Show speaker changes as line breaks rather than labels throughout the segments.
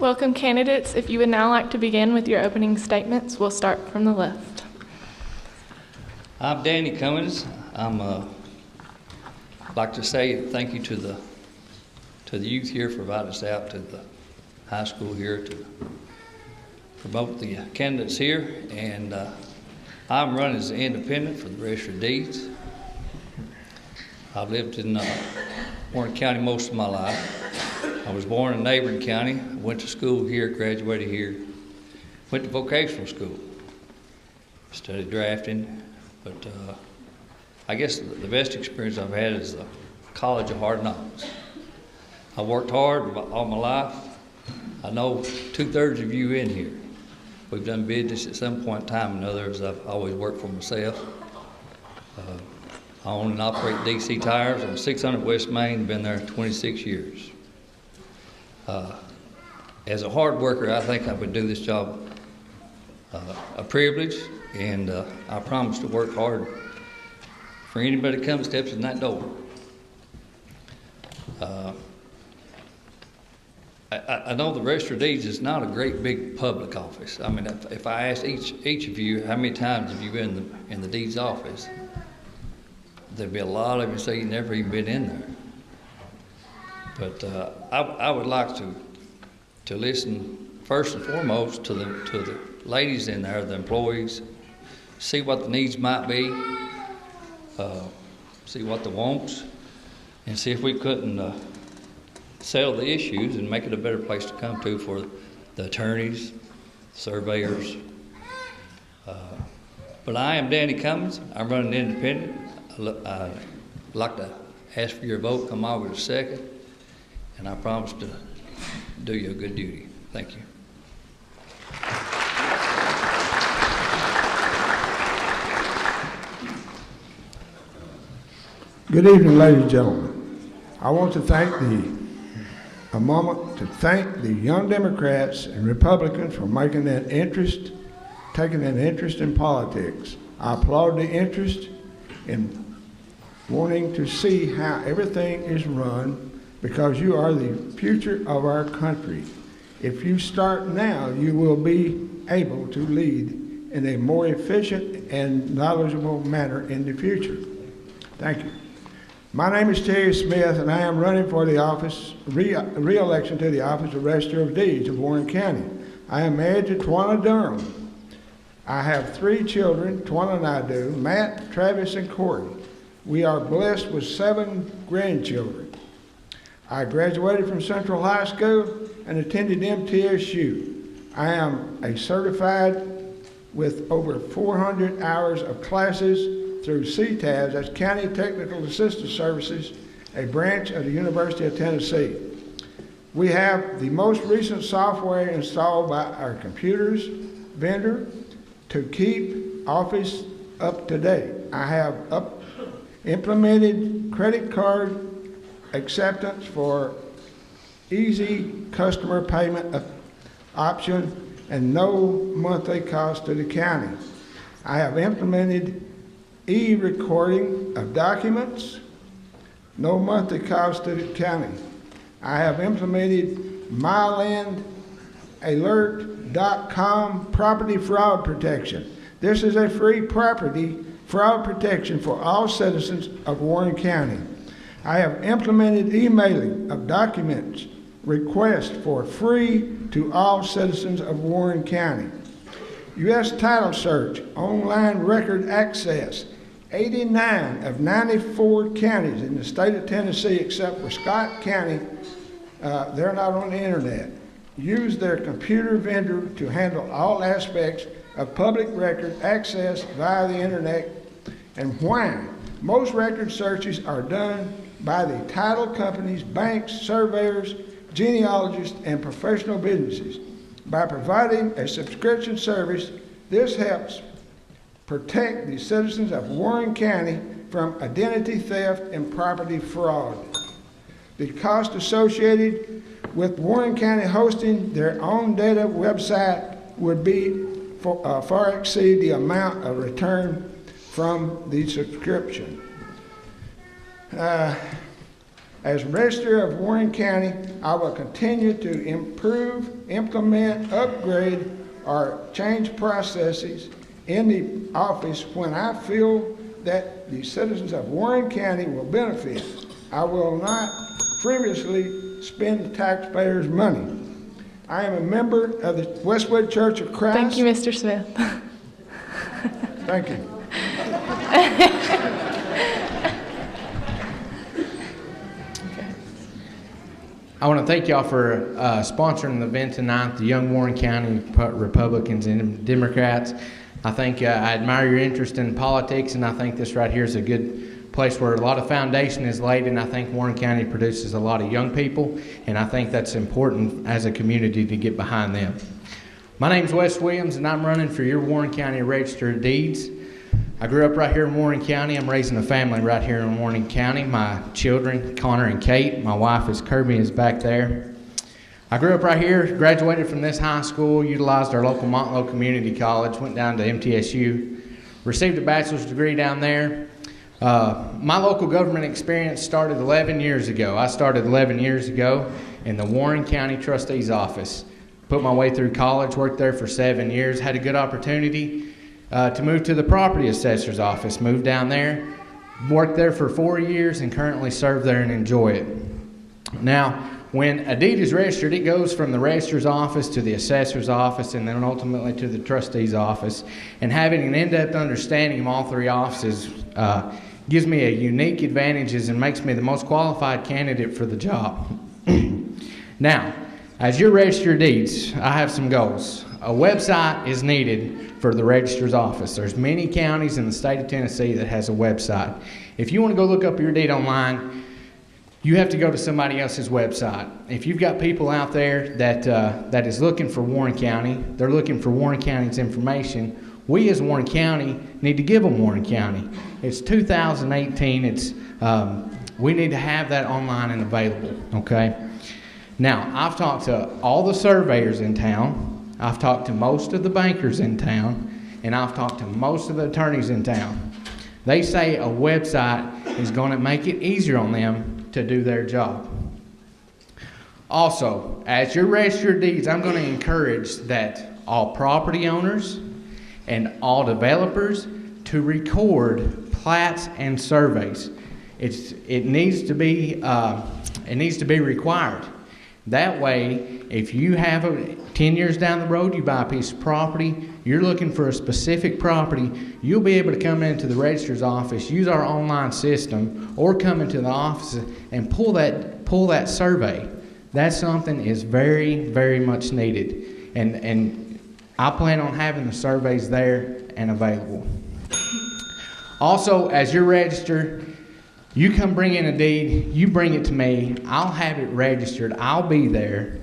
Welcome, candidates. If you would now like to begin with your opening statements, we'll start from the left.
I'm Danny Cummings. I'd like to say thank you to the youth here for inviting us out to the high school here to promote the candidates here. And I'm running as an independent for the Register of Deeds. I've lived in Warren County most of my life. I was born in a neighboring county, went to school here, graduated here, went to vocational school, studied drafting, but I guess the best experience I've had is the College of Hard Knocks. I worked hard all my life. I know 2/3 of you in here. We've done business at some point in time, and others I've always worked for myself. I own and operate DC Tires on 600 West Main, been there 26 years. As a hard worker, I think I would do this job a privilege, and I promise to work hard for anybody that comes steps in that door. I know the Register of Deeds is not a great big public office. I mean, if I asked each of you how many times have you been in the deeds office, there'd be a lot of you say you've never even been in there. But I would like to listen first and foremost to the ladies in there, the employees, see what the needs might be, see what the wants, and see if we couldn't settle the issues and make it a better place to come to for the attorneys, surveyors. But I am Danny Cummings. I'm running independent. I'd like to ask for your vote come August 2nd, and I promise to do you a good duty. Thank you.
Good evening, ladies and gentlemen. I want to thank a moment to thank the young Democrats and Republicans for taking an interest in politics. I applaud the interest in wanting to see how everything is run, because you are the future of our country. If you start now, you will be able to lead in a more efficient and knowledgeable manner in the future. Thank you. My name is Terry Smith, and I am running for the office, re-election to the office of Register of Deeds of Warren County. I am married to Twana Durham. I have 3 children, Twana and I do, Matt, Travis, and Corey. We are blessed with 7 grandchildren. I graduated from Central High School and attended MTSU. I am a certified with over 400 hours of classes through CTAS, that's County Technical Assistance Services, a branch of the University of Tennessee. We have the most recent software installed by our computers vendor to keep Office up to date. I have implemented credit card acceptance for easy customer payment option and no monthly cost to the county. I have implemented e-recording of documents, no monthly cost to the county. I have implemented mylandalert.com property fraud protection. This is a free property fraud protection for all citizens of Warren County. I have implemented emailing of documents requests for free to all citizens of Warren County. U.S. title search, online record access. 89 of 94 counties in the state of Tennessee, except for Scott County, they're not on the internet, use their computer vendor to handle all aspects of public record access via the internet. And why? Most record searches are done by the title companies, banks, surveyors, genealogists, and professional businesses. By providing a subscription service, this helps protect the citizens of Warren County from identity theft and property fraud. The cost associated with Warren County hosting their own data website would be far exceed the amount of return from the subscription. As Register of Warren County, I will continue to improve, implement, upgrade, or change processes in the office when I feel that the citizens of Warren County will benefit. I will not frivolously spend the taxpayers' money. I am a member of the Westwood Church of Christ.
Thank you, Mr. Smith.
Thank you.
I want to thank y'all for sponsoring the event tonight, the Young Warren County Republicans and Democrats. I think I admire your interest in politics, and I think this right here is a good place where a lot of foundation is laid, and I think Warren County produces a lot of young people, and I think that's important as a community to get behind them. My name's Wes Williams, and I'm running for your Warren County Register of Deeds. I grew up right here in Warren County. I'm raising a family right here in Warren County. My children, Connor and Kate. My wife is Kirby, is back there. I grew up right here, graduated from this high school, utilized our local Montlow Community College, went down to MTSU, received a bachelor's degree down there. My local government experience started 11 years ago. I started 11 years ago in the Warren County Trustee's office. Put my way through college, worked there for 7 years, had a good opportunity to move to the property assessor's office. Moved down there, worked there for 4 years, and currently serve there and enjoy it. Now, when a deed is registered, it goes from the registrar's office to the assessor's office and then ultimately to the trustee's office. And having an in-depth understanding of all three offices gives me a unique advantages and makes me the most qualified candidate for the job. Now, as your register of deeds, I have some goals. A website is needed for the registrar's office. There's many counties in the state of Tennessee that has a website. If you want to go look up your deed online, you have to go to somebody else's website. If you've got people out there that is looking for Warren County, they're looking for Warren County's information, we as Warren County need to give them Warren County. It's 2018. We need to have that online and available, okay? Now, I've talked to all the surveyors in town, I've talked to most of the bankers in town, and I've talked to most of the attorneys in town. They say a website is going to make it easier on them to do their job. Also, as your register of deeds, I'm going to encourage that all property owners and all developers to record plats and surveys. It needs to be required. That way, if you have 10 years down the road, you buy a piece of property, you're looking for a specific property, you'll be able to come into the registrar's office, use our online system, or come into the office and pull that survey. That's something is very, very much needed. And I plan on having the surveys there and available. Also, as your register, you come bring in a deed, you bring it to me, I'll have it registered, I'll be there.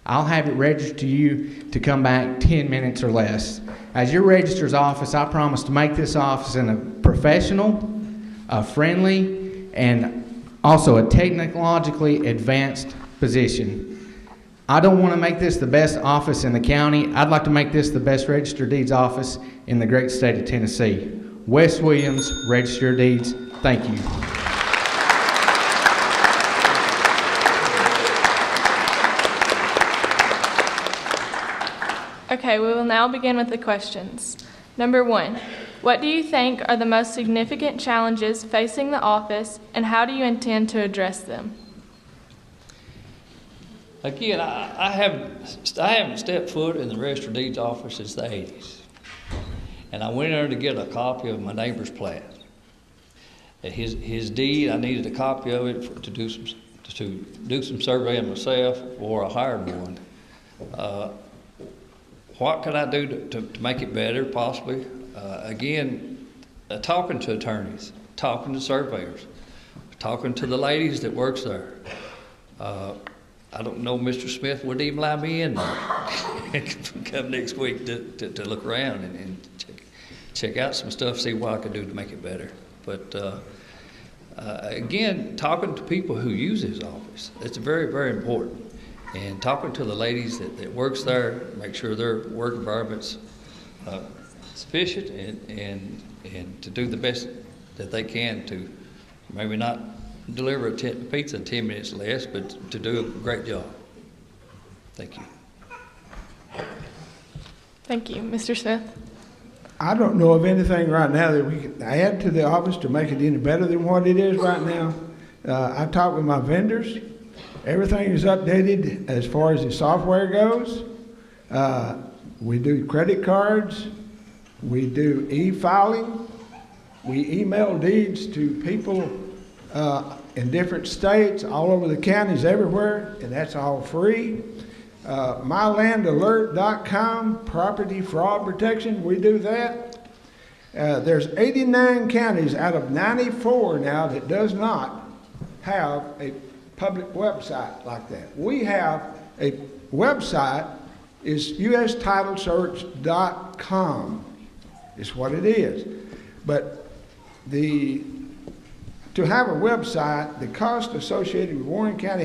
I'll have it registered to you to come back 10 minutes or less. As your registrar's office, I promise to make this office in a professional, a friendly, and also a technologically advanced position. I don't want to make this the best office in the county. I'd like to make this the best register of deeds office in the great state of Tennessee. Wes Williams, Register of Deeds, thank you.
Okay, we will now begin with the questions. Number 1, what do you think are the most significant challenges facing the office, and how do you intend to address them?
Again, I haven't stepped foot in the Register of Deeds office since the 80s. And I went in there to get a copy of my neighbor's plat. His deed, I needed a copy of it to do some surveying myself, or I hired one. What can I do to make it better, possibly? Again, talking to attorneys, talking to surveyors, talking to the ladies that works there. I don't know, Mr. Smith wouldn't even allow me in there. Come next week to look around and check out some stuff, see what I could do to make it better. But again, talking to people who use his office, it's very, very important. And talking to the ladies that works there, make sure their work environment's sufficient and to do the best that they can to maybe not deliver a pizza in 10 minutes less, but to do a great job. Thank you.
Thank you. Mr. Smith?
I don't know of anything right now that we can add to the office to make it any better than what it is right now. I talked with my vendors. Everything is updated as far as the software goes. We do credit cards. We do e-filing. We email deeds to people in different states, all over the counties, everywhere, and that's all free. MyLandAlert.com, property fraud protection, we do that. There's 89 counties out of 94 now that does not have a public website like that. We have a website, is USTitleSearch.com is what it is. But to have a website, the cost associated with Warren County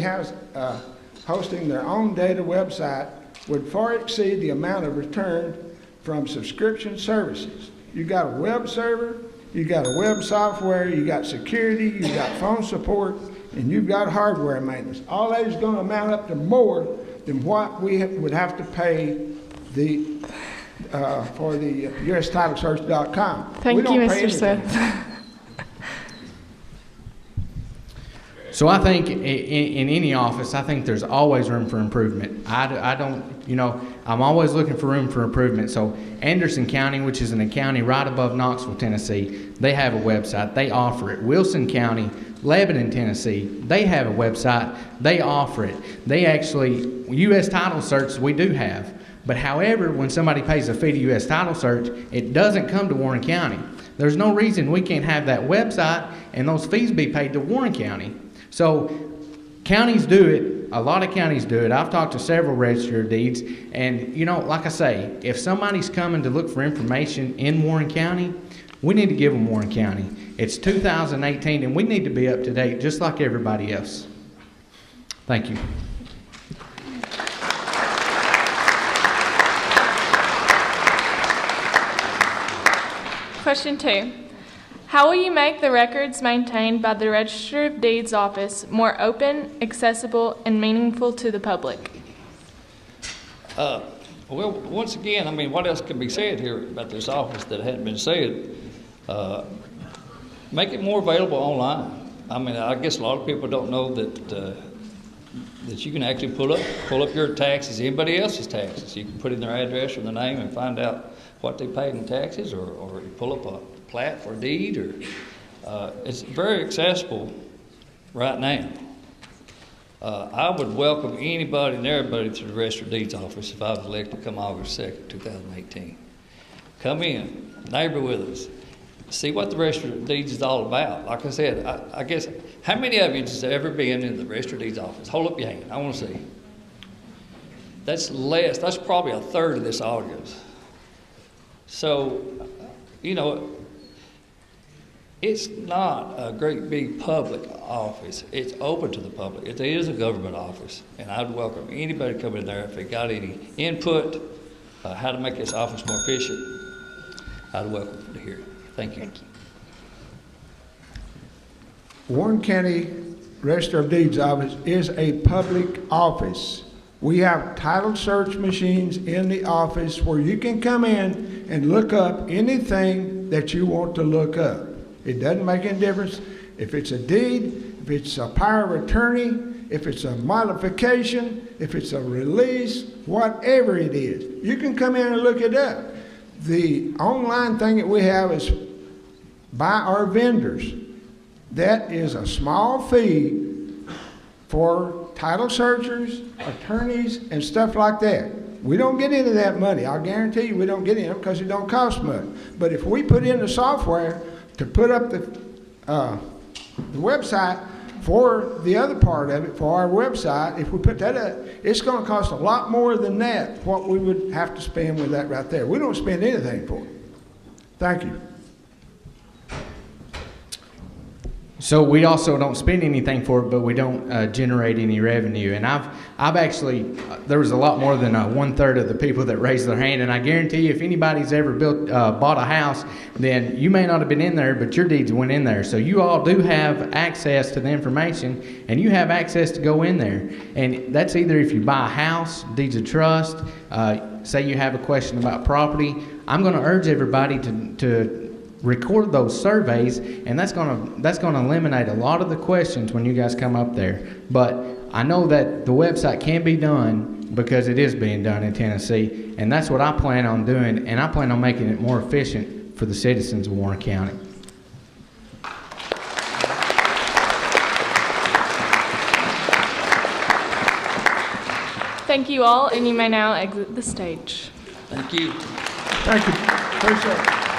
hosting their own data website would far exceed the amount of return from subscription services. You got a web server, you got a web software, you got security, you got phone support, and you've got hardware maintenance. All that is going to amount up to more than what we would have to pay for the USTitleSearch.com.
Thank you, Mr. Smith.
So I think in any office, I think there's always room for improvement. I don't, I'm always looking for room for improvement. So Anderson County, which is in a county right above Knoxville, Tennessee, they have a website. They offer it. Wilson County, Lebanon, Tennessee, they have a website. They offer it. They actually, U.S. Title Search, we do have. But however, when somebody pays a fee to U.S. Title Search, it doesn't come to Warren County. There's no reason we can't have that website and those fees be paid to Warren County. So counties do it. A lot of counties do it. I've talked to several register of deeds. And, like I say, if somebody's coming to look for information in Warren County, we need to give them Warren County. It's 2018, and we need to be up to date just like everybody else. Thank you.
Question 2. How will you make the records maintained by the Register of Deeds office more open, accessible, and meaningful to the public?
Well, once again, what else can be said here about this office that hadn't been said? Make it more available online. I guess a lot of people don't know that you can actually pull up your taxes, anybody else's taxes. You can put in their address or their name and find out what they paid in taxes, or you pull up a plat for a deed, or it's very accessible right now. I would welcome anybody and everybody to the Register of Deeds office if I was elected come August 2nd, 2018. Come in, neighbor with us, see what the Register of Deeds is all about. Like I said, I guess, how many of you has ever been in the Register of Deeds office? Hold up your hand, I want to see. That's less, that's probably a third of this audience. So, it's not a great big public office. It's open to the public. It is a government office, and I'd welcome anybody coming in there if they got any input how to make this office more efficient. I'd welcome them to hear it. Thank you.
Thank you.
Warren County Register of Deeds office is a public office. We have title search machines in the office where you can come in and look up anything that you want to look up. It doesn't make any difference if it's a deed, if it's a power of attorney, if it's a modification, if it's a release, whatever it is. You can come in and look it up. The online thing that we have is by our vendors. That is a small fee for title searchers, attorneys, and stuff like that. We don't get into that money. I'll guarantee you we don't get in it because it don't cost much. But if we put in the software to put up the website for the other part of it, for our website, if we put that up, it's going to cost a lot more than that, what we would have to spend with that right there. We don't spend anything for it. Thank you.
So we also don't spend anything for it, but we don't generate any revenue. And I've actually, there was a lot more than 1/3 of the people that raised their hand. And I guarantee you, if anybody's ever bought a house, then you may not have been in there, but your deeds went in there. So you all do have access to the information, and you have access to go in there. And that's either if you buy a house, deeds of trust, say you have a question about property. I'm going to urge everybody to record those surveys, and that's gonna eliminate a lot of the questions when you guys come up there. But I know that the website can be done because it is being done in Tennessee, and that's what I plan on doing, and I plan on making it more efficient for the citizens of Warren County.
Thank you all, and you may now exit the stage.
Thank you.
Thank you. Appreciate it.